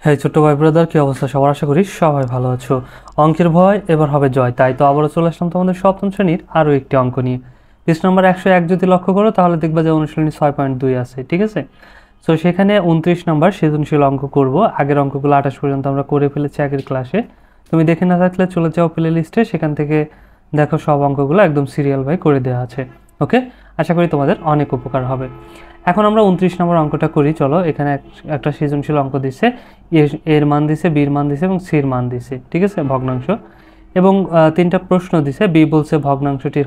হ্যাঁ ছোট্ট ভাই ব্রাদার, কি অবস্থা সবার? আশা করি সবাই ভালো আছো। অঙ্কের ভয় এবার হবে জয়, তাই তো আবারও চলে আসলাম তোমাদের সপ্তম শ্রেণীর আরও একটি অঙ্ক নিয়ে। পৃষ্ঠ নম্বর 101 যদি লক্ষ্য করো তাহলে দেখবা যে অনুশীলনী 6.2 আছে, ঠিক আছে। সো সেখানে 29 নম্বর সৃজনশীল অঙ্ক করব। আগের অঙ্কগুলো 28 পর্যন্ত আমরা করে ফেলেছি আগের ক্লাসে। তুমি দেখে না থাকলে চলে যাও প্লে লিস্টে, সেখান থেকে দেখো সব অঙ্কগুলো একদম সিরিয়াল বাই করে দেওয়া আছে। ওকে, আশা করি তোমাদের অনেক উপকার হবে। এখন আমরা 29 নম্বর অঙ্কটা করি, চলো। এখানে একটা সৃজনশীল অঙ্ক দিচ্ছে, এর মান দিছে, বির মান দিছে এবং সির মান দিছে, ঠিক আছে, ভগ্নাংশ। এবং তিনটা প্রশ্ন দিছে। বি বলছে ভগ্নাংশটির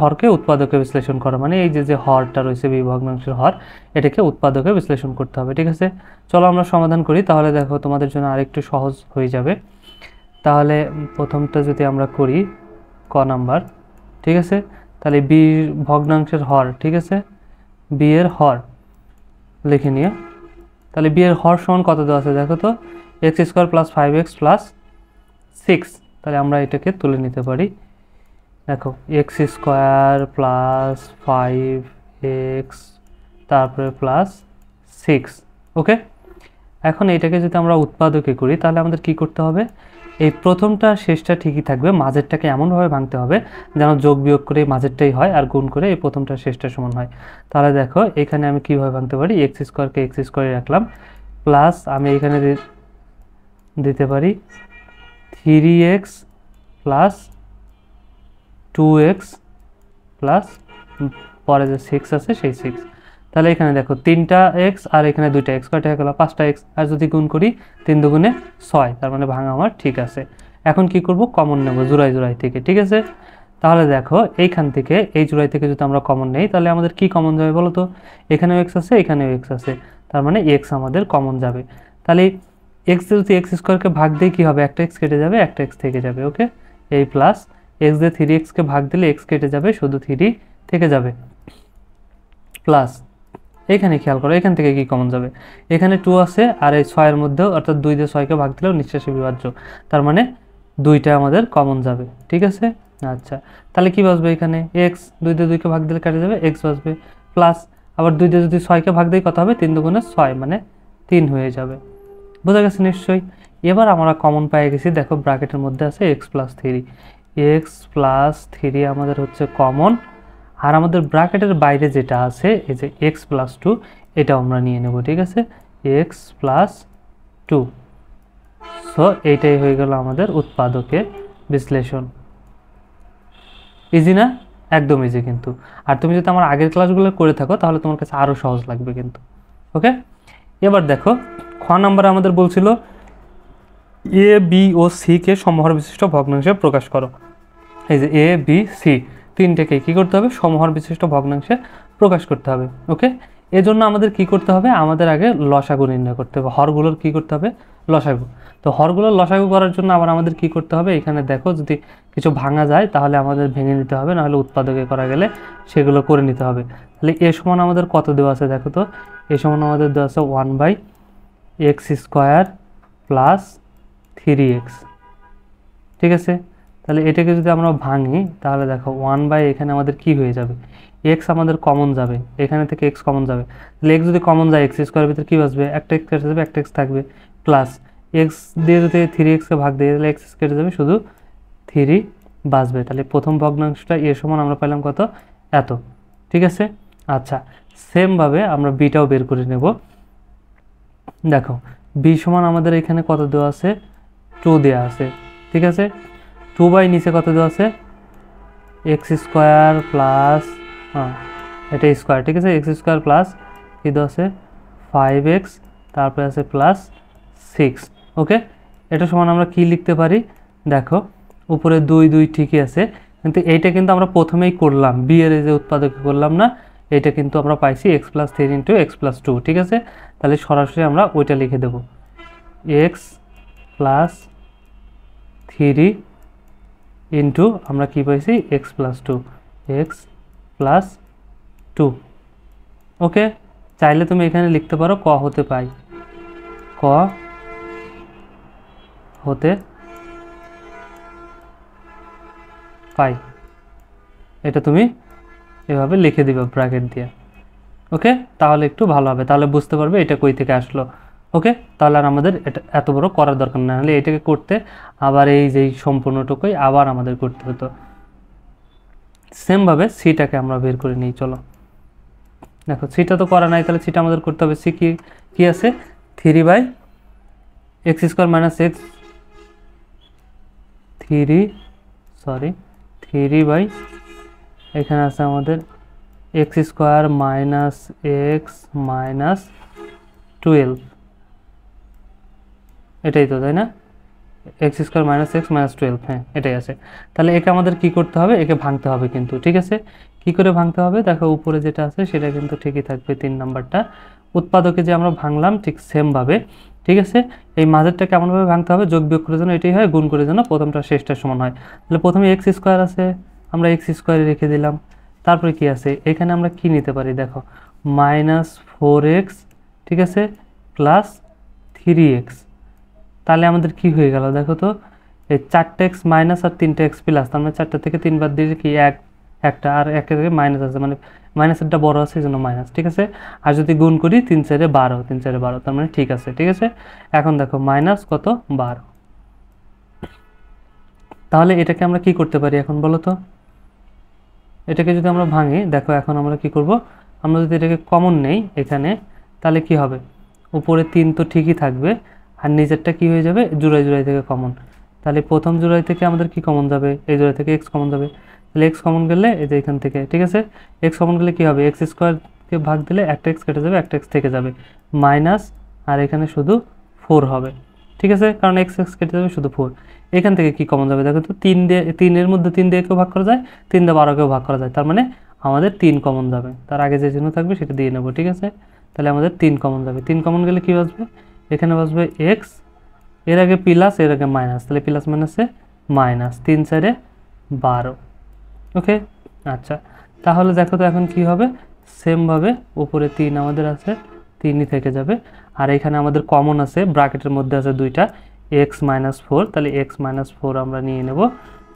হরকে উৎপাদকে বিশ্লেষণ করা, মানে এই যে হরটা রয়েছে বি ভগ্নাংশের হর, এটাকে উৎপাদকে বিশ্লেষণ করতে হবে, ঠিক আছে। চলো আমরা সমাধান করি, তাহলে দেখো তোমাদের জন্য আরেকটু সহজ হয়ে যাবে। তাহলে প্রথমটা যদি আমরা করি ক নাম্বার, ঠিক আছে। তাহলে বি ভগ্নাংশের হর, ঠিক আছে, বি এর হর লিখে নিয়ে। তাহলে বি এর হর সমান কত দেওয়া আছে দেখো তো, x square plus 5x plus 6। তাহলে আমরা এটাকে তুলে নিতে পারি। দেখো এক্স স্কোয়ার প্লাস 5x তারপরে প্লাস 6। ওকে, এখন এটাকে যদি আমরা উৎপাদকে করি তাহলে আমাদের কি করতে হবে, এই প্রথমটা শেষটা ঠিকই থাকবে, মাঝেরটাকে এমনভাবে ভাঙতে হবে যেন যোগ বিয়োগ করে মাঝেরটাই হয় আর গুণ করে এই প্রথমটা শেষটা সমান হয়। তাহলে দেখো এখানে আমি কীভাবে ভাঙতে পারি, এক্স স্কোয়ারকে এক্স স্কোয়ারে রাখলাম, প্লাস আমি এখানে দিতে পারি 3x প্লাস 2x প্লাস পরে যে 6 আছে সেই 6। তাহলে এখানে দেখো 3টা এক্স আর এখানে 2টা এক্স, কয়টা গেল 5টা এক্স, আর যদি গুণ করি 3 দুগুণে 6, তার মানে ভাঙা আমার ঠিক আছে। এখন কি করব, কমন নেব জোড়াই জোড়াই থেকে, ঠিক আছে। তাহলে দেখো এইখান থেকে এই জোড়াই থেকে যদি আমরা কমন নেই তাহলে আমাদের কি কমন যাবে বলো তো, এখানেও এক্স আছে এখানেও এক্স আছে, তার মানে এক্স আমাদের কমন যাবে। তাহলে এক্স যদি এক্স স্কোয়ারকে ভাগ দিয়ে কী হবে, একটা এক্স কেটে যাবে একটা এক্স থেকে যাবে, ওকে। এই প্লাস এক্স দিয়ে 3xকে ভাগ দিলে এক্স কেটে যাবে, শুধু 3 থেকে যাবে, প্লাস এখানে খেয়াল করো এখান থেকে কি কমন যাবে, এখানে 2 আছে আর এই 6 এর মধ্যেও, অর্থাৎ 2 দিয়ে 6কে ভাগ দিলেও নিঃশেষে বিভাজ্য, তার মানে 2টা আমাদের কমন যাবে, ঠিক আছে। আচ্ছা, তাহলে কি বাঁচবে এখানে, এক্স 2 দিয়ে 2কে ভাগ দিলে কেটে যাবে, এক্স বাঁচবে, প্লাস আবার 2 দিয়ে যদি 6কে ভাগ দিই কত হবে, 3 দুগুণে 6 মানে 3 হয়ে যাবে। বোঝা গেছে নিশ্চয়ই। এবার আমরা কমন পেয়ে গেছি, দেখো ব্র্যাকেটের মধ্যে আছে এক্স প্লাস 3, এক্স প্লাস 3 আমাদের হচ্ছে কমন, আর আমাদের ব্র্যাকেটের বাইরে যেটা আছে এই যে এক্স প্লাস 2, এটাও আমরা নিয়ে নেব, ঠিক আছে, এক্স প্লাস 2। সো এইটাই হয়ে গেল আমাদের উৎপাদকে বিশ্লেষণ। ইজি না? একদম ইজি কিন্তু। আর তুমি যদি আমার আগের ক্লাসগুলো করে থাকো তাহলে তোমার কাছে আরও সহজ লাগবে কিন্তু। ওকে, এবার দেখো খ নাম্বারে আমাদের বলছিল A B O C K সমহর বিশিষ্ট ভগ্নাংশে প্রকাশ করো। এই যে এ বি সি তিনটেকে কী করতে হবে, সমহর বিশিষ্ট ভগ্নাংশে প্রকাশ করতে হবে। ওকে, এজন্য আমাদের কি করতে হবে, আমাদের আগে লসাগু নির্ণয় করতে হবে, হরগুলোর কি করতে হবে, লসাগু। তো হরগুলোর লসাগু করার জন্য আবার আমাদের কি করতে হবে, এখানে দেখো যদি কিছু ভাঙা যায় তাহলে আমাদের ভেঙে নিতে হবে, নাহলে উৎপাদকে করা গেলে সেগুলো করে নিতে হবে। তাহলে এ সমান আমাদের কত দেওয়া আছে দেখো তো, এ সমান আমাদের দেওয়া আছে 1/x স্কোয়ার প্লাস 3x, ঠিক আছে। তাহলে এটাকে যদি আমরা ভাঙি তাহলে দেখো 1/, এখানে আমাদের কি হয়ে যাবে, এক্স আমাদের কমন যাবে, এখানে থেকে এক্স কমন যাবে, তাহলে এক্স যদি কমন যায় এক্স স্কোয়ারের ভিতরে কী বাঁচবে, একটা এক্স কেটে যাবে একটা এক্স থাকবে, প্লাস এক্স দিয়ে যদি 3xকে ভাগ দিয়ে তাহলে এক্স কেটে যাবে, শুধু 3 বাঁচবে। তাহলে প্রথম ভগ্নাংশটা এ সমান আমরা পেলাম কত, এত, ঠিক আছে। আচ্ছা, সেমভাবে আমরা বিটাও বের করে নেব। দেখো বি সমান আমাদের এখানে কত দেওয়া আছে, 2 দেওয়া আছে, ঠিক আছে। 2/, নিচে কত দেওয়া আছে, এক্স স্কোয়ার প্লাস, এটা স্কোয়ার, ঠিক আছে, এক্স স্কোয়ার প্লাস কী দেওয়া আছে 5x, তারপরে আছে প্লাস 6। ওকে, এটা সমান আমরা কি লিখতে পারি, দেখো উপরে 2 2 ঠিকই আছে, কিন্তু এইটা কিন্তু আমরা প্রথমেই করলাম, বি এর যে উৎপাদকে করলাম না, এটা কিন্তু আমরা পাইছি x plus 3 into x plus 2, ঠিক আছে। তাহলে সরাসরি আমরা ওইটা লিখে দেব, এক্স প্লাস 3 ইন্টু আমরা কী পাইছি এক্স প্লাস 2, এক্স প্লাস 2। ওকে, চাইলে তুমি এখানে লিখতে পারো ক হতে পাই, ক হতে পাই, এটা তুমি এভাবে লিখে দিবে ব্র্যাকেট দিয়ে। ওকে, তাহলে একটু ভালো হবে, তাহলে বুঝতে পারবে এটা কই থেকে আসলো। ওকে, তাহলে আর আমাদের এটা এত বড় করার দরকার না, হলে এটাকে করতে আবার এই যে সম্পূর্ণটুকুই আবার আমাদের করতে হতো। সেমভাবে সিটাকে আমরা বের করে নিই। চলো দেখো, সিটা তো করা নাই, তাহলে সিটা আমাদের করতে হবে। সি কি আছে, 3/x² মাইনাস এক্স 3 এখানে আছে আমাদের x² মাইনাস এক্স মাইনাস 12, এটাই তো, তাই না? x² মাইনাস এক্স মাইনাস 12, হ্যাঁ এটাই আছে। তাহলে একে আমাদের কি করতে হবে, একে ভাঙতে হবে কিন্তু, ঠিক আছে? কি করে ভাঙতে হবে, দেখো উপরে যেটা আছে সেটা কিন্তু ঠিকই থাকবে, 3 নাম্বারটা। উৎপাদকে যে আমরা ভাঙলাম ঠিক সেমভাবে, ঠিক আছে? এই মাঝেরটা কেমনভাবে ভাঙতে হবে, যোগ বিয়োগ করে যেন এটাই হয়, গুণ করে যেন প্রথমটা শেষটা সমান হয়। তাহলে প্রথমে x² আছে, আমরা x² রেখে দিলাম। তারপরে কি আছে, এখানে আমরা কি নিতে পারি, দেখো -4x, ঠিক আছে, প্লাস 3x। তাহলে আমাদের কি হয়ে গেল দেখো তো, এই 4x মাইনাস আর 3x প্লাস, তার মানে 4টা থেকে 3 বাদ দিয়ে কি একটা, আর একটা থেকে মাইনাস আছে, মানে মাইনাসেরটা বড় আছে এই জন্য মাইনাস, ঠিক আছে? আর যদি গুণ করি 3×4 = 12, তার মানে ঠিক আছে, ঠিক আছে? এখন দেখো মাইনাস কত, 12। তাহলে এটাকে আমরা কি করতে পারি এখন বলো তো, এটাকে যদি আমরা ভাঙি, দেখো এখন আমরা কি করব, আমরা যদি এটাকে কমন নেই এখানে, তাহলে কি হবে, উপরে 3 তো ঠিকই থাকবে, আর নিচেরটা কি হয়ে যাবে, জোড়ায় থেকে কমন। তাহলে প্রথম জোড়ায় থেকে আমাদের কি কমন যাবে, এই জোড়া থেকে x কমন যাবে। তাহলে x কমন গেলে এই যে এখান থেকে, ঠিক আছে, x কমন গেলে কি হবে, x² ভাগ দিলে একটা x কেটে যাবে, একটা x থেকে যাবে, মাইনাস, আর এখানে শুধু 4 হবে, ঠিক আছে, কারণ x কেটে যাবে, শুধু 4। এখান থেকে কি কমন যাবে, দেখো তো 3 এর মধ্যে 3 দিয়ে কেউ ভাগ করা যায়, 3 দিয়ে 12কেও ভাগ করা যায়, তার মানে আমাদের 3 কমন যাবে। তার আগে যে চিহ্ন থাকবে সেটা দিয়ে নেব, ঠিক আছে? তাহলে আমাদের 3 কমন যাবে। 3 কমন গেলে কি বাঁচবে, এখানে বাঁচবে x, এর আগে প্লাস এর আগে মাইনাস, তাহলে প্লাস মাইনাসে মাইনাস, 3×4 = 12। ওকে, আচ্ছা, তাহলে দেখো তো এখন কি হবে, সেমভাবে উপরে 3 আমাদের আছে, 3ই থেকে যাবে, আর এখানে আমাদের কমন আছে, ব্র্যাকেটের মধ্যে আছে দুইটা, x-4, তাহলে x-4 আমরা নিয়ে নেব,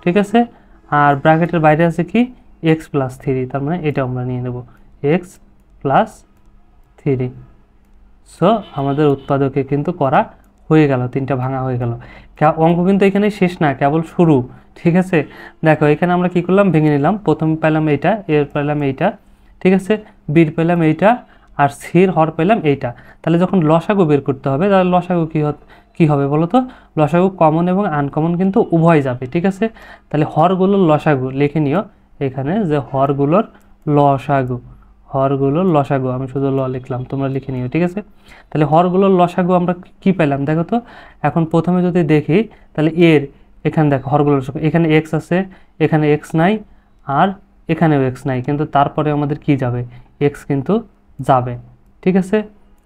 ঠিক আছে? আর ব্র্যাকেটের বাইরে আছে কি, x+3, তার মানে এটা আমরা নিয়ে নেব, x+3। সো আমাদের উৎপাদকে কিন্তু করা হয়ে গেল, 3টা ভাঙা হয়ে গেল। অঙ্ক কিন্তু এখানে শেষ না, কেবল শুরু, ঠিক আছে? দেখো এখানে আমরা কি করলাম, ভেঙে নিলাম। প্রথম পেলাম এইটা, এর পেলাম এইটা, ঠিক আছে, বির পেলাম এইটা, আর সির হর পেলাম এইটা। তাহলে যখন লসাগু বের করতে হবে, তাহলে লসাগু কি হবে বলো তো, লসাগু কমন এবং আনকমন কিন্তু উভয় যাবে, ঠিক আছে? তাহলে হরগুলোর লসাগু লিখে নিও এখানে, যে হরগুলোর লসাগু, আমি শুধু লিখলাম, তোমরা লিখে নিও, ঠিক আছে? তাহলে হরগুলোর লসাগু আমরা কি পেলাম দেখো তো, এখন প্রথমে যদি দেখি, তাহলে এখানে দেখো হরগুলোর লসাগু, এখানে x আছে, এখানে x নাই, আর এখানেও x নাই, কিন্তু তারপরে আমাদের কি যাবে, x কিন্তু যাবে, ঠিক আছে?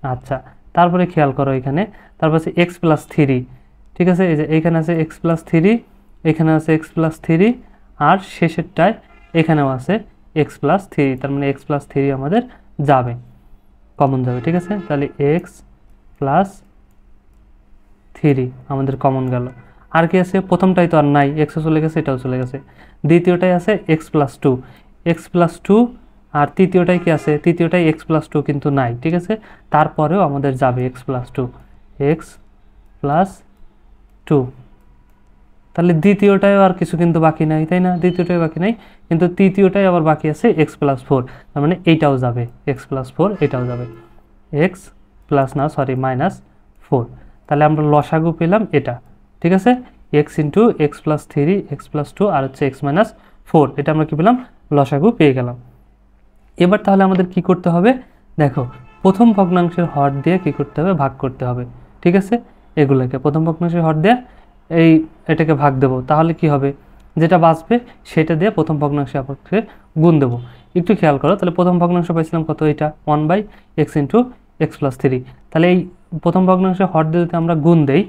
আচ্ছা, তারপরে খেয়াল করো এখানে, তারপর আছে x+3, ঠিক আছে, এই যে এখানে আছে x+3, এখানে আছে x+3, আর শেষেরটায় এখানেও আছে x+3, তার মানে x+3 আমাদের যাবে, কমন যাবে, ঠিক আছে? তাহলে x+3 আমাদের কমন গেল। আর কি আছে, প্রথমটাই তো আর নাই, এক্সও চলে গেছে, এটাও চলে গেছে। দ্বিতীয়টাই আছে x+2, আর তৃতীয়টাই কি আছে, তৃতীয়টাই x+2 কিন্তু নাই, ঠিক আছে? তারপরেও আমাদের যাবে x+2, তাহলে দ্বিতীয়টাও আর কিছু কিন্তু বাকি নাই, তাই না? দ্বিতীয়টাই বাকি নাই, কিন্তু তৃতীয়টাই আবার বাকি আছে x+4, তার মানে এইটাও যাবে, x+4 এটাও যাবে, -4। তাহলে আমরা লসাগু পেলাম এটা, ঠিক আছে, x+3, x+2 আর হচ্ছে x-4, এটা আমরা কি পেলাম, লসাগু পেয়ে গেলাম। এবার তাহলে আমাদের কি করতে হবে, দেখো প্রথম ভগ্নাংশের হর দিয়ে কি করতে হবে, ভাগ করতে হবে, ঠিক আছে? এগুলোকে প্রথম ভগ্নাংশের হর দিয়ে এটাকে ভাগ দেব, তাহলে কি হবে, যেটা বাঁচবে সেটা দিয়ে প্রথম ভগ্নাংশে আপকে গুণ দেবো। একটু খেয়াল করো, তাহলে প্রথম ভগ্নাংশ পাইছিলাম কত, এটা 1/x × x+3। তাহলে এই প্রথম ভগ্নাংশে হর দিয়ে যদি আমরা গুণ দেই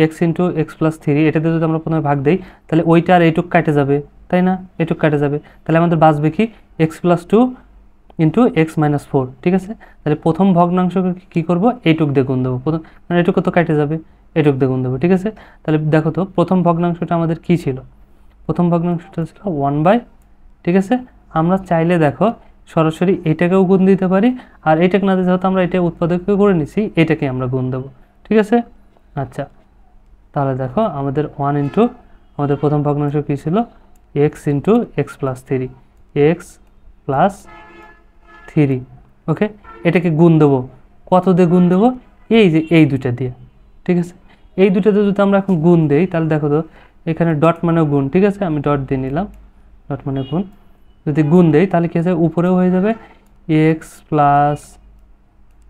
x × x+3, এটাতে যদি আমরা প্রথমে ভাগ দেই, তাহলে ওইটা আর এইটুক কেটে যাবে, তাই না? এইটুক কেটে যাবে, তাহলে আমাদের বাঁচবে কি, x+2 × x-4, ঠিক আছে? তাহলে প্রথম ভগ্নাংশকে কি করব, এইটুক দিয়ে গুণ দেবো, মানে এইটুকু তো কেটে যাবে, এইটুক দিয়ে গুণ দেবো, ঠিক আছে? তাহলে দেখো তো প্রথম ভগ্নাংশটা আমাদের কি ছিল, প্রথম ভগ্নাংশটা ছিল 1/, ঠিক আছে? আমরা চাইলে দেখো সরাসরি এটাকেও গুণ দিতে পারি, আর এটাকে না দিতে হয়তো আমরা এটা উৎপাদককে করে নিছি, এটাকে আমরা গুণ দেবো, ঠিক আছে। আচ্ছা, তাহলে দেখো আমাদের 1 ইন্টু আমাদের প্রথম ভগ্নাংশ কী ছিল, x into x plus three, x plus three. Okay, এটাকে গুণ দেবো, কত দিয়ে গুণ দেবো, এই যে এই দুইটা দিয়ে, ঠিক আছে। এই দুইটাতে যদি আমরা এখন গুণ দেই তাহলে দেখো তো এখানে ডট মানেও গুণ, ঠিক আছে, আমি ডট দিয়ে নিলাম, ডট মানে গুণ। যদি গুণ দেই তাহলে কী আছে, উপরেও হয়ে যাবে x plus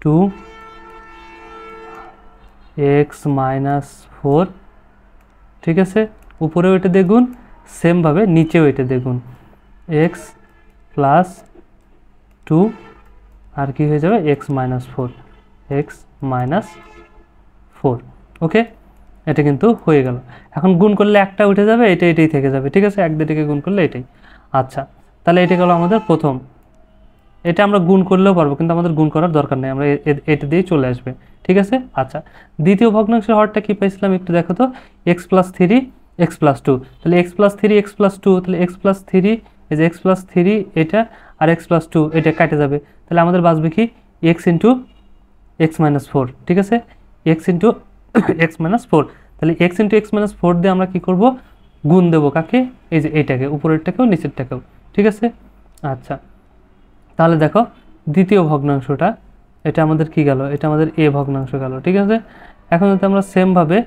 two x minus four, ঠিক আছে, উপরেও এটা দিয়ে গুণ, সেমভাবে নিচেও এটা দিয়ে গুণ, এক্স প্লাস টু আর কি হয়ে যাবে x minus four, x minus four. Okay, এটা কিন্তু হয়ে গেল। এখন গুণ করলে একটা উঠে যাবে, এটাই থেকে যাবে, ঠিক আছে, এক দুটিকে গুণ করলে এটাই। আচ্ছা, তাহলে এটা গেল আমাদের প্রথম। এটা আমরা গুণ করলেও পারবো, কিন্তু আমাদের গুণ করার দরকার নেই, আমরা এটা দিয়েই চলে আসবে, ঠিক আছে। আচ্ছা, দ্বিতীয় ভগ্নাংশের হরটা কী পাইছিলাম একটু দেখো তো, x plus three x plus two, তাহলে x plus three x plus two, তাহলে এক্স প্লাস থ্রি, এই যে এক্স প্লাস থ্রি এটা আর এক্স প্লাস টু এটা কাটে যাবে, তাহলে আমাদের বাঁচবে কি x into x minus four, ঠিক আছে, x into x minus four. তাহলে x into x minus four দিয়ে আমরা কী করবো, গুণ দেবো কাকে, এই যে এইটাকে, উপরেরটাকেও নিচেরটাকেও, ঠিক আছে। আচ্ছা, তাহলে দেখো দ্বিতীয় ভগ্নাংশটা, এটা আমাদের কি গেল, এটা আমাদের এ ভগ্নাংশ গেল, ঠিক আছে। এখন যদি আমরা সেমভাবে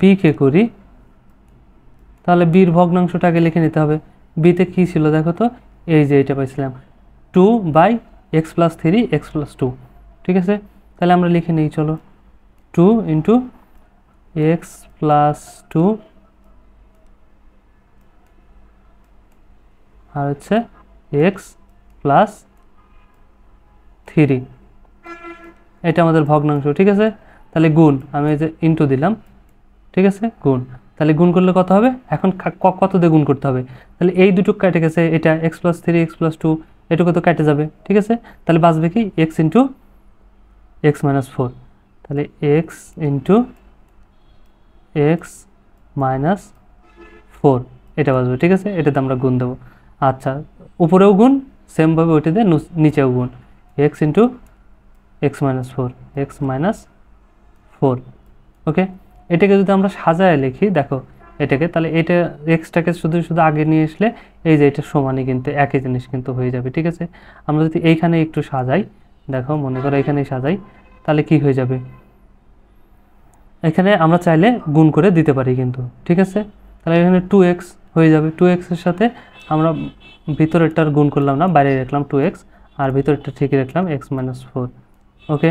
বিকে করি তাহলে বির ভগ্নাংশটা আগে লিখে নিতে হবে। বিতে কী ছিল দেখো তো, এই যে এটা পাইছিলাম two by x plus three x plus two, ঠিক আছে। তাহলে আমরা লিখে নিই, চলো, two into x plus two আর হচ্ছে এক্স প্লাস থ্রি, এটা আমাদের ভগ্নাংশ, ঠিক আছে। তাহলে গুণ, আমি এই যে ইন্টু দিলাম, ঠিক আছে, গুণ। তাহলে গুণ করলে কত হবে, এখন কত দিয়ে গুণ করতে হবে, তাহলে এই দুটো কেটে গেছে, এটা x plus three x plus two এটুকু তো কেটে যাবে, ঠিক আছে। তাহলে বাঁচবে কি x into x minus four, তাহলে x into x minus four এটা বাঁচবে, ঠিক আছে, এটাতে আমরা গুণ দেবো। আচ্ছা, উপরেও গুণ, সেমভাবে ওইটাতে নিচেও গুণ, x into x minus four, x minus four. Okay, এটাকে যদি আমরা সাজায় লিখি দেখো এটাকে, তাহলে এটা এক্সটাকে শুধু শুধু আগে নিয়ে আসলে এই যে এটা সমানই কিন্তু একই জিনিস কিন্তু হয়ে যাবে, ঠিক আছে। আমরা যদি এইখানে একটু সাজাই, দেখো মনে করো এখানেই সাজাই, তাহলে কি হয়ে যাবে, এখানে আমরা চাইলে গুণ করে দিতে পারি কিন্তু, ঠিক আছে। তাহলে এখানে টু এক্স হয়ে যাবে, টু এক্সের সাথে আমরা ভিতরেরটার গুণ করলাম না, বাইরে রাখলাম টু এক্স, আর ভিতরেরটা ঠিকই রাখলাম এক্স মাইনাস ফোর। ওকে,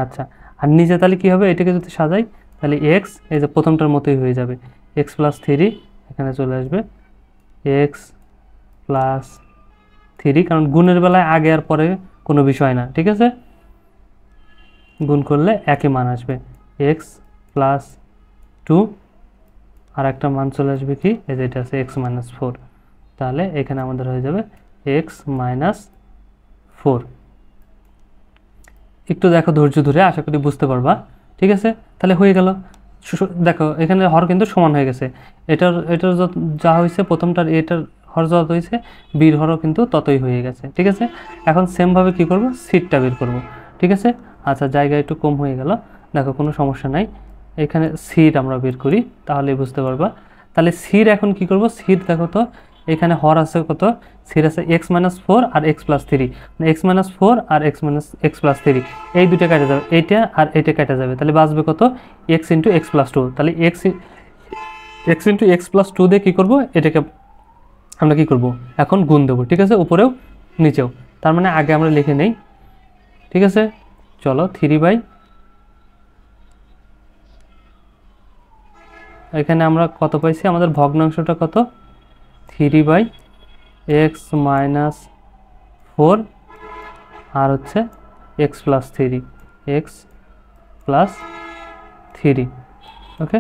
আচ্ছা, আর নিচে তাহলে কী হবে, এটাকে যদি সাজাই তাহলে এক্স এই যে প্রথমটার মতোই হয়ে যাবে, এক্স প্লাস থ্রি এখানে চলে আসবে, এক্স প্লাস থ্রি, কারণ গুণের বেলায় আগে আর পরে কোনো বিষয় না, ঠিক আছে, গুণ করলে একই মান আসবে, এক্স প্লাস টু আর একটা মান চলে আসবে কি, এই যে এটা আছে এক্স মাইনাস ফোর, তাহলে এখানে আমাদের হয়ে যাবে এক্স মাইনাস ফোর। একটু দেখো ধৈর্য ধরে, আশা করি বুঝতে পারবা, ঠিক আছে। তাহলে হয়ে গেল, দেখো এখানে হর কিন্তু সমান হয়ে গেছে, এটার যা হয়েছে প্রথমটার, এটার হর যত হয়েছে বির হরও কিন্তু ততই হয়ে গেছে, ঠিক আছে। এখন সেমভাবে কি করব, সিটটা বের করব, ঠিক আছে। আচ্ছা, জায়গা একটু কম হয়ে গেল, দেখো কোনো সমস্যা নাই, এখানে সিট আমরা বের করি তাহলে বুঝতে পারবা। তাহলে সির এখন কি করব, সির দেখো তো এখানে হর আছে কত, সির আছে এক্স মাইনাস ফোর আর এক্স প্লাস থ্রি, মানে এক্স মাইনাস ফোর আর x minus x plus three, এই দুটো কেটে যাবে, এইটা আর এইটা কেটে যাবে, তাহলে বাঁচবে কত x into x plus two. তাহলে x into x plus two দিয়ে কী করবো, এটাকে আমরা কী করবো এখন গুণ দেবো, ঠিক আছে, উপরেও নিচেও, তার মানে আগে আমরা লিখে নেই, ঠিক আছে। চলো, থ্রি বাই, এখানে আমরা কত পাইছি, আমাদের ভগ্নাংশটা কত, three by x minus four আর হচ্ছে x plus three, x plus three. Okay,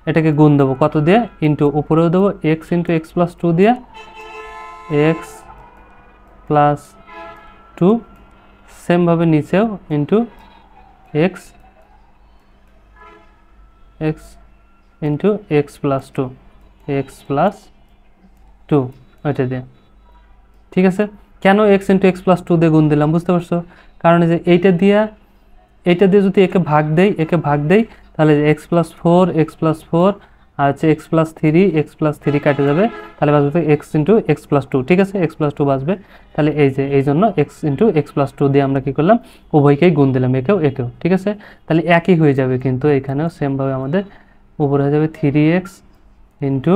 এটাকে গুণ দেবো কত দিয়ে, ইন্টু উপরেও দেবো x into x plus two দিয়ে, এক্স প্লাস টু, সেমভাবে নিচেও into x, x into x plus two, x plus two ওইটা দিয়ে, ঠিক আছে। কেন x into x plus two দিয়ে গুণ দিলাম বুঝতে পারছো? কারণ এই যে এইটা দিয়ে যদি একে ভাগ দেই তাহলে এক্স প্লাস ফোর আর হচ্ছে এক্স প্লাস থ্রি কাটে যাবে, তাহলে বাঁচবে x into x plus two. ঠিক আছে, এক্স প্লাস টু বাঁচবে। তাহলে এই জন্য x into x plus two দিয়ে আমরা কী করলাম, উভয়কেই গুণ দিলাম, একেও। ঠিক আছে, তাহলে একই হয়ে যাবে, কিন্তু এখানেও সেমভাবে আমাদের উপরে হয়ে যাবে 3x ইন্টু,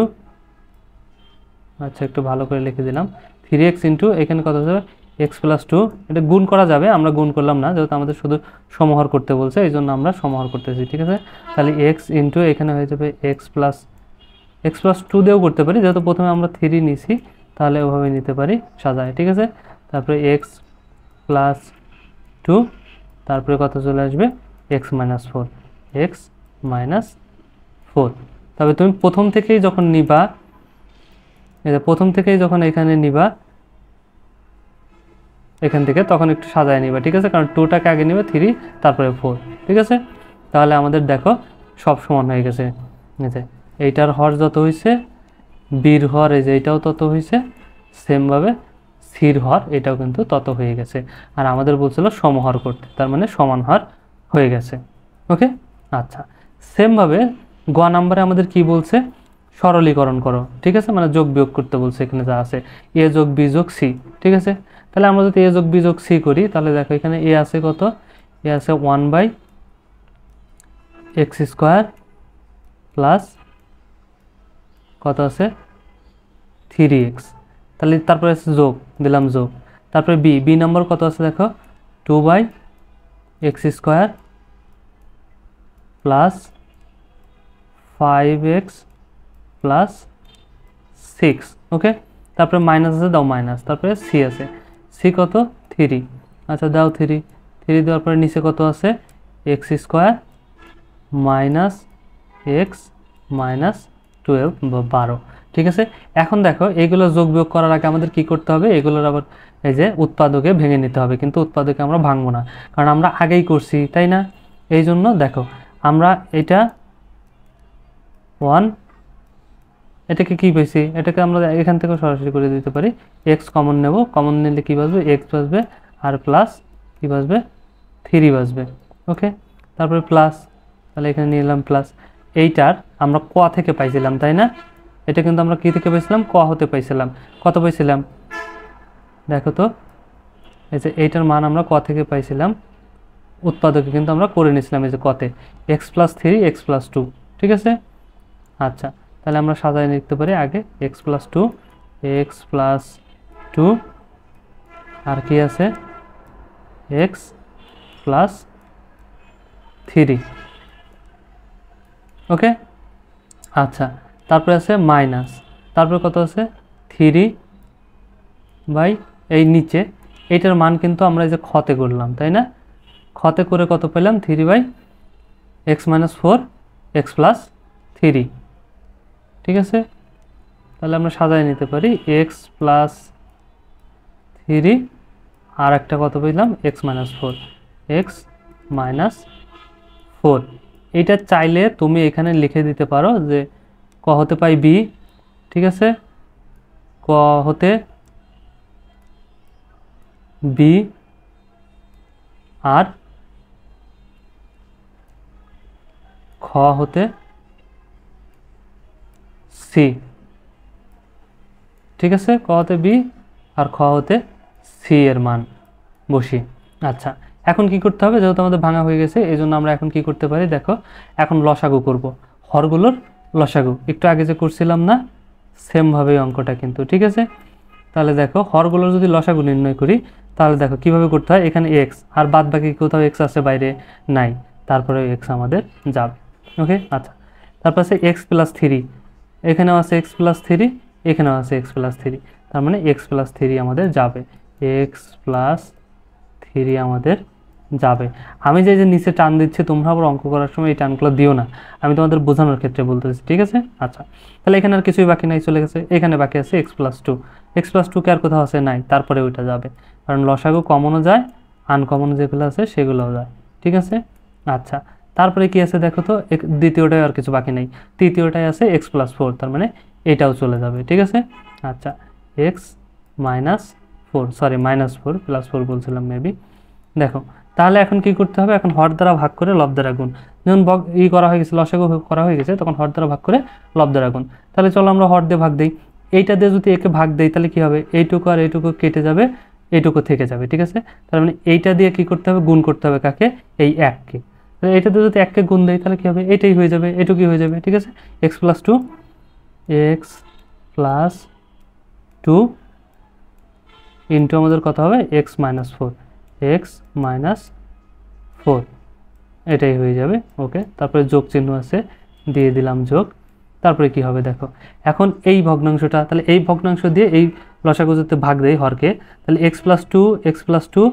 আচ্ছা একটু ভালো করে লিখে দিলাম, 3x ইন্টু এখানে কত হয়ে যাবে এক্স প্লাস টু। এটা গুণ করা যাবে, আমরা গুণ করলাম না, যেহেতু আমাদের শুধু সমাহার করতে বলছে, এই জন্য আমরা সমাহার করতেছি। ঠিক আছে, তাহলে এক্স ইন্টু এখানে হয়ে যাবে এক্স প্লাস টু দিয়েও করতে পারি, যেহেতু প্রথমে আমরা 3 নিছি, তাহলে ওভাবে নিতে পারি সাজায়। ঠিক আছে, তারপরে এক্স প্লাস টু, তারপরে কত চলে আসবে এক্স মাইনাস ফোর। তবে তুমি প্রথম থেকেই যখন নিবা, এখানে নিবা এখান থেকে, তখন একটু সাজায় নিবা। ঠিক আছে, কারণ টুটাকে আগে নিবে, 3 তারপরে 4। ঠিক আছে, তাহলে আমাদের দেখো সব সমান হয়ে গেছে। এইটার হর যত হয়েছে, বির হর এই যে এইটাও তত হয়েছে, সেমভাবে সির হর এটাও কিন্তু তত হয়ে গেছে। আর আমাদের বলছিল সমহর করতে, তার মানে সমান হর হয়ে গেছে। ওকে, আচ্ছা সেমভাবে গ নাম্বারে আমাদের কি বলছে, সরলীকরণ করো। ঠিক আছে, মানে যোগ বিয়োগ করতে বলছে, এখানে যা আছে এ যোগ বি যোগ সি। ঠিক আছে, তাহলে আমরা যদি এ যোগ বি যোগ সি করি, তাহলে দেখো এখানে এ আছে কত, এ আছে 1/x² প্লাস কত আছে 3x, তাহলে তারপরে আছে যোগ দিলাম, তারপরে বি নম্বর কত আছে দেখো 2/x² প্লাস 5x প্লাস 6। ওকে, তারপরে মাইনাস আছে, দাও মাইনাস, তারপরে সি আছে, সি কত 3, আচ্ছা দাও 3 দেওয়ার পরে নিচে কত আছে x² মাইনাস এক্স মাইনাস 12 বা 12। ঠিক আছে, এখন দেখো এইগুলো যোগ বিয়োগ করার আগে আমাদের কি করতে হবে, এগুলোর আবার এই যে উৎপাদকে ভেঙে নিতে হবে, কিন্তু উৎপাদকে আমরা ভাঙবো না, কারণ আমরা আগেই করছি, তাই না? এই জন্য দেখো আমরা এটা 1, এটাকে কি পেয়েছি, এটাকে আমরা এখান থেকে সরাসরি করে দিতে পারি, এক্স কমন নেব, কমন নিলে কী বাসবে এক্স বাসবে, আর প্লাস কী বাসবে 3 বাসবে। ওকে, তারপরে প্লাস, তাহলে এখানে নিয়ে এলাম প্লাস। এইটার আমরা ক থেকে পাইছিলাম, তাই না? এটা কিন্তু আমরা কী থেকে পাইছিলাম, ক হতে পাইছিলাম। কত পাইছিলাম দেখো তো, এই যে এইটার মান আমরা ক থেকে পাইছিলাম, উৎপাদকে কিন্তু আমরা করে নিয়েছিলাম এই যে কতে এক্স প্লাস 3 এক্স প্লাস 2। ঠিক আছে, আচ্ছা তাহলে আমরা সাজায় লিখতে পারি আগে এক্স প্লাস 2 আর কি আছে এক্স প্লাস 3। ওকে, আচ্ছা তারপরে আছে মাইনাস, তারপরে কত আছে 3 বাই এই নিচে, এইটার মান কিন্তু আমরা এই যে খতে করলাম, তাই না? খতে করে কত পেলাম 3/x - 4 x প্লাস 3। ঠিক আছে, তাহলে আমরা সাজায় নিতে পারি এক্স প্লাস 3 আর একটা কত পেলাম x মাইনাস 4। এইটা চাইলে তুমি এখানে লিখে দিতে পারো যে ক হতে পাই বি। ঠিক আছে, ক হতে বি আর খ হতে সি। ঠিক আছে, ক হতে বি আর খ হতে সি এর মান বসি। আচ্ছা এখন কি করতে হবে, যেহেতু আমাদের ভাঙা হয়ে গেছে, এই জন্য আমরা এখন কি করতে পারি দেখো, এখন লসাগু করব, হরগুলোর লসাগু। একটু আগে যে করছিলাম না, সেমভাবেই অঙ্কটা কিন্তু। ঠিক আছে, তাহলে দেখো হরগুলোর যদি লসাগু নির্ণয় করি, তাহলে দেখো কিভাবে করতে হয়, এখানে এক্স আর বাদ বাকি কোথাও এক্স আছে বাইরে নাই, তারপরে এক্স আমাদের যাবে। ওকে, আচ্ছা তারপর আছে এক্স প্লাস 3, এখানেও আছে এক্স প্লাস 3, এখানেও আছে এক্স প্লাস 3, তার মানে এক্স প্লাস 3 আমাদের যাবে, এক্স প্লাস 3 আমাদের যাবে। আমি যে নিচে টান দিচ্ছি, তোমরা আবার অঙ্ক করার সময় এই টানগুলো দিও না, আমি তোমাদের বোঝানোর ক্ষেত্রে বলতেছি। ঠিক আছে, আচ্ছা তাহলে এখানে আর কিছুই বাকি নাই, চলে গেছে। এখানে বাকি আছে এক্স প্লাস 2 কে আর কোথাও আছে নাই, তারপরে ওইটা যাবে, কারণ লসাগু কমনও যায়, আনকমন যেগুলো আছে সেগুলোও যায়। ঠিক আছে, আচ্ছা তারপরে কি আছে দেখো তো, দ্বিতীয়টাই আর কিছু বাকি নেই, তৃতীয়টাই আছে এক্স প্লাস 4, তার মানে এটাও চলে যাবে। ঠিক আছে, আচ্ছা এক্স মাইনাস 4, সরি -4, +4 বলছিলাম মেবি। দেখো তাহলে এখন কি করতে হবে, এখন হর দ্বারা ভাগ করে লব দ্বারা গুণ। যখন করা হয়ে গেছে, লসাগু করা হয়ে গেছে, তখন হর দ্বারা ভাগ করে লব দ্বারা গুণ। তাহলে চলো আমরা হর দিয়ে ভাগ দিই। এইটা দিয়ে যদি একে ভাগ দেই তাহলে কি হবে, এইটুকু আর এইটুকু কেটে যাবে, এইটুকু থেকে যাবে, ঠিক আছে। তার মানে এইটা দিয়ে কি করতে হবে, গুণ করতে হবে কাকে, এই 1কে। তাহলে এইটা দিয়ে যদি 1কে গুণ দেই তাহলে কি হবে, এটাই হয়ে যাবে, এটুকুই হয়ে যাবে, ঠিক আছে। x + 2, x + 2 ইন্টু আমাদের কত হবে, x - 4, x - 4, এটাই হয়ে যাবে। ওকে, তারপরে যোগ চিহ্ন আছে, দিয়ে দিলাম যোগ। তারপরে কি হবে দেখো, এখন এই ভগ্নাংশটা, তাহলে এই ভগ্নাংশ দিয়ে এই লসাগু যদি ভাগ দেই হরকে, তাহলে x + 2, x + 2,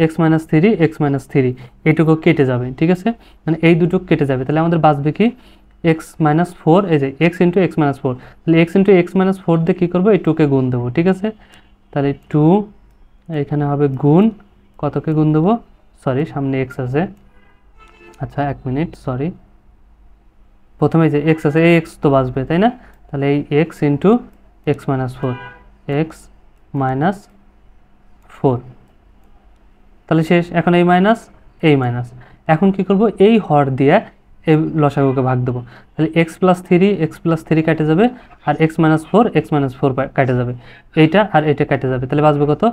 x - 3, x - 3 এইটুকু কেটে যাবে, ঠিক আছে। মানে এই দুটো কেটে যাবে, তাহলে আমাদের বাঁচবে কি, x - 4, এই যে x × x - 4, তাহলে x × x - 4 দিয়ে কী করবো, এই 2কে গুণ দেবো, ঠিক আছে। তাহলে 2 এখানে হবে গুণ, কতকে গুণ দেবো, সরি সামনে x আছে, আচ্ছা 1 মিনিট, সরি, প্রথমে যে x আছে এই x তো বাঁচবে তাই না, তাহলে এই x × x - 4, x - 4, তাহলে শেষ। এখন এই মাইনাস, এই মাইনাস, এখন কি করব, এই হর দিয়ে এই লসাগুকে ভাগ দেবো। তাহলে x + 3, x + 3 কেটে যাবে, আর x - 4, x - 4 কেটে যাবে, এইটা আর এইটা কেটে যাবে, তাহলে বাঁচবে কত,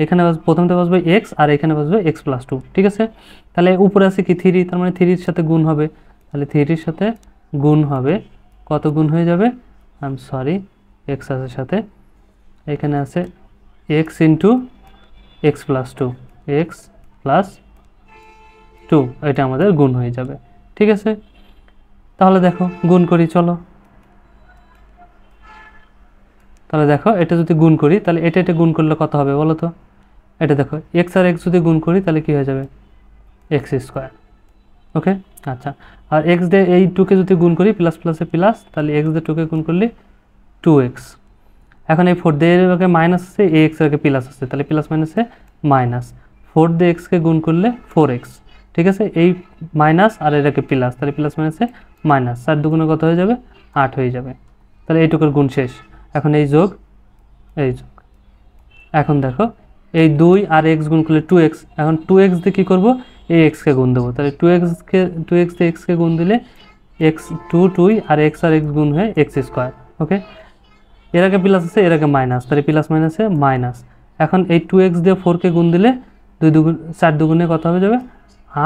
এখানে প্রথমটা বাঁচবে x আর এখানে বাঁচবে x + 2, ঠিক আছে। তাহলে উপরে আছে কি 3, তার মানে 3-র সাথে গুণ হবে, তাহলে 3-র সাথে গুণ হবে, কত গুণ হয়ে যাবে, আই এম সরি, x আছে সাথে, এখানে আছে x × x + 2, x + 2, এটা আমাদের গুণ হয়ে যাবে, ঠিক আছে। তাহলে দেখো গুণ করি, চলো। তাহলে দেখো এটা যদি গুণ করি, তাহলে এটা গুণ করলে কত হবে বলো তো, এটা দেখো x আর x যদি গুণ করি তাহলে কি হয়ে যাবে, x², ওকে। আচ্ছা, আর x দিয়ে এই 2কে যদি গুণ করি, প্লাস প্লাসে প্লাস, তাহলে x দিয়ে 2কে গুণ করলে 2x। এখন এই 4 দিয়ে এর মাইনাস আছে, এই x এর প্লাস আছে, তাহলে প্লাস মাইনাসে মাইনাস, 4 দিয়ে x-কে গুণ করলে 4x, ঠিক আছে। এই মাইনাস আর এটাকে প্লাস, তাহলে প্লাস মাইনাসে মাইনাস, 4 দুগুণে কত হয়ে যাবে, 8 হয়ে যাবে। তাহলে এইটুকুর গুণ শেষ। এখন এই যোগ, এই যোগ, এখন দেখো এই 2 আর x গুণ করলে 2x, এখন 2x দিয়ে কী করবো, এই x-কে গুণ দেবো, তাহলে 2x দিয়ে x-কে গুণ দিলে x 2 আর x আর x গুণ হয়ে x², ওকে। এর আগে প্লাস আছে, এর আগে মাইনাস, তাহলে প্লাস মাইনাসে মাইনাস। এখন এই 2x দিয়ে 4কে গুণ দিলে 4 দুগুণে কত হবে যাবে,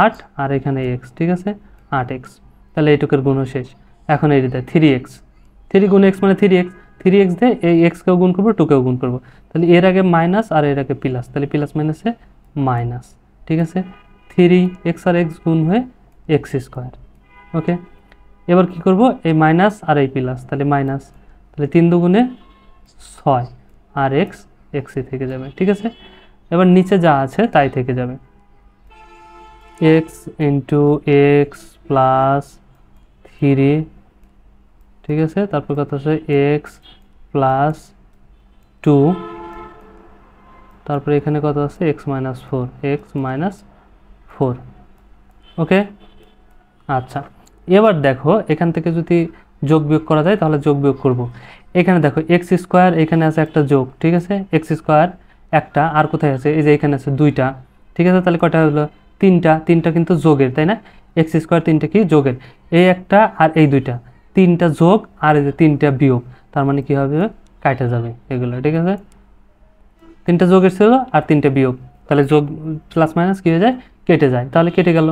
8, আর এখানে x, ঠিক আছে, 8x, তাহলে এইটুকুর গুণও শেষ। এখন এই দিতে 3x, 3 গুণ x মানে 3x, 3x দিয়ে এই x-কেও গুণ করবো, 2কেও গুণ করবো, তাহলে এর আগে মাইনাস আর এর আগে প্লাস, তাহলে প্লাস মাইনাসে মাইনাস, ঠিক আছে। 3x আর x গুণ হয়ে x², ওকে। এবার কি করব, এই মাইনাস আর এই প্লাস, তাহলে মাইনাস, তাহলে 3 দুগুণে 6, আর x থেকে যাবে, ঠিক আছে। এবার নিচে যা আছে তাই থেকে যাবে, x × x + 3, ঠিক আছে। তারপর কত আছে x + 2, তারপরে এখানে কত আছে x - 4, x - 4, ওকে। আচ্ছা, এবার দেখো এখান থেকে যদি যোগ বিয়োগ করা যায় তাহলে যোগ বিয়োগ করব। এখানে দেখো x², এখানে আছে একটা যোগ, ঠিক আছে, x² একটা, আর কোথায় আছে, এই যে এখানে আছে 2টা, ঠিক আছে। তাহলে কয়টা হলো, 3টা কিন্তু যোগের, তাই না, x² 3টা কি যোগের, এই একটা আর এই 2টা, 3টা যোগ আর এই যে 3টা বিয়োগ, তার মানে কি হবে, কাটা যাবে এগুলো, ঠিক আছে। 3টা যোগের ছিল আর 3টা বিয়োগ, তাহলে যোগ প্লাস মাইনাস কী হয়ে যায়, কেটে যায়, তাহলে কেটে গেল।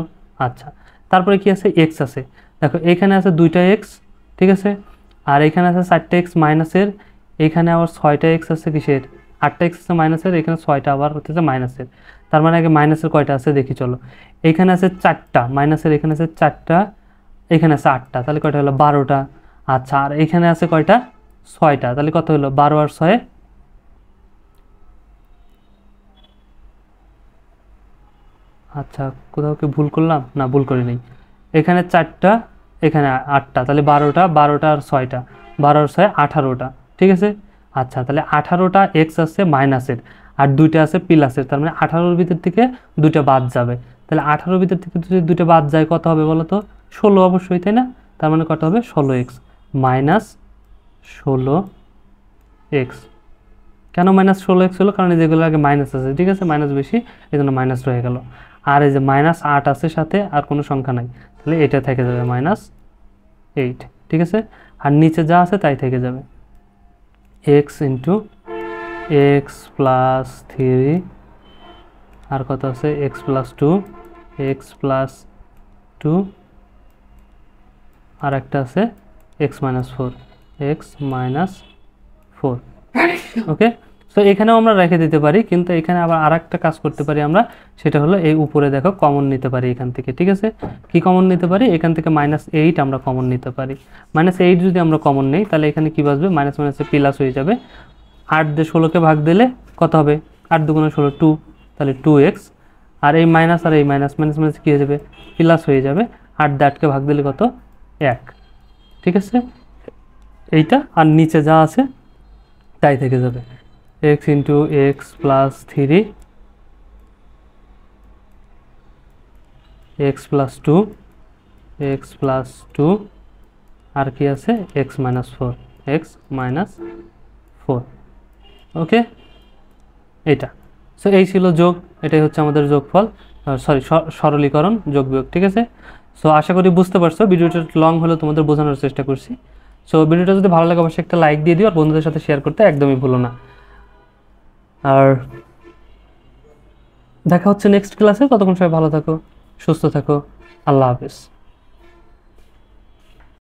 আচ্ছা, তারপরে কি আছে, x আছে, দেখো এখানে আছে 2টা x, ঠিক আছে, আর এখানে আছে 4টা x মাইনাসের, এইখানে আবার 6টা x আছে কিসের, 8টা x আছে মাইনাসের, এখানে 6টা আবার হচ্ছে মাইনাসের, তার মানে আগে মাইনাসের কয়টা আছে দেখি চলো। এইখানে আছে 4টা মাইনাসের, এখানে আছে 4টা, এখানে আছে 8টা, তাহলে কয়টা হলো, 12টা। আচ্ছা, আর এখানে আছে কয়টা, 6টা, তাহলে কত হলো, 12 আর 6, আচ্ছা কোথাও কি ভুল করলাম, না ভুল করি নাই, এখানে 4টা, এখানে 8টা, তাহলে 12টা, 12টা আর 6টা, 12 আর 6 18টা, ঠিক আছে। আচ্ছা, তাহলে 18টা x আছে মাইনাসের, আর 2টা আছে প্লাসের, তার মানে 18-র ভিতর থেকে 2টা বাদ যাবে, তাহলে 18-র ভিতর থেকে যদি 2টা বাদ যায় কত হবে বলো তো, 16 অবশ্যই, তাই না, তার মানে কত হবে, 16x - 16x, কেন -16x হলো? কারণ এই যেগুলো আগে মাইনাস আছে, ঠিক আছে, মাইনাস বেশি, এই জন্য মাইনাস রয়ে গেল। আর এই যে -8 আছে সাথে, আর কোনো সংখ্যা নাই, তাহলে এটা থেকে যাবে -8, ঠিক আছে। আর নিচে যা আছে তাই থেকে যাবে, x ইন্টু x প্লাস 3, আর কত আছে x প্লাস 2, x প্লাস 2, আর একটা আছে x মাইনাস 4, x মাইনাস 4। ওকে, তো এখানেও আমরা রেখে দিতে পারি, কিন্তু এখানে আবার আর একটা কাজ করতে পারি আমরা, সেটা হলো এই উপরে দেখো কমন নিতে পারি এখান থেকে, ঠিক আছে। কি কমন নিতে পারি? এখান থেকে -8 আমরা কমন নিতে পারি। -8 যদি আমরা কমন নেই, তাহলে এখানে কি বাঁচবে? মাইনাস মাইনাসে প্লাস হয়ে যাবে। 8 দিয়ে 16কে ভাগ দিলে কত হবে? 8 দুগুণে 16, 2, তাহলে 2x। আর এই মাইনাস আর এই মাইনাস মাইনাস কী হয়ে যাবে? প্লাস হয়ে যাবে। 8 দিয়ে 8কে ভাগ দিলে কত? 1, ঠিক আছে। এইটা আর নিচে যা আছে তাই থেকে যাবে, x into x plus 3, x plus 2, x plus 2, আর কি আছে? x minus 4, x minus 4। ওকে, এইটা। সো এই ছিল যোগ, এটাই হচ্ছে আমাদের যোগফল, সরি সরলীকরণ, যোগ বিয়োগ, ঠিক আছে। সো আশা করি বুঝতে পারছো, ভিডিওটা লং হলেও তোমাদের বোঝানোর চেষ্টা করছি। সো ভিডিওটা যদি ভালো লাগে অবশ্যই একটা লাইক দিয়ে দিও, আর বন্ধুদের সাথে শেয়ার করতে একদমই ভুলো না। আর দেখা হচ্ছে নেক্সট ক্লাসে, ততক্ষণ সবাই ভালো থাকো, সুস্থ থাকো, আল্লাহ হাফেজ।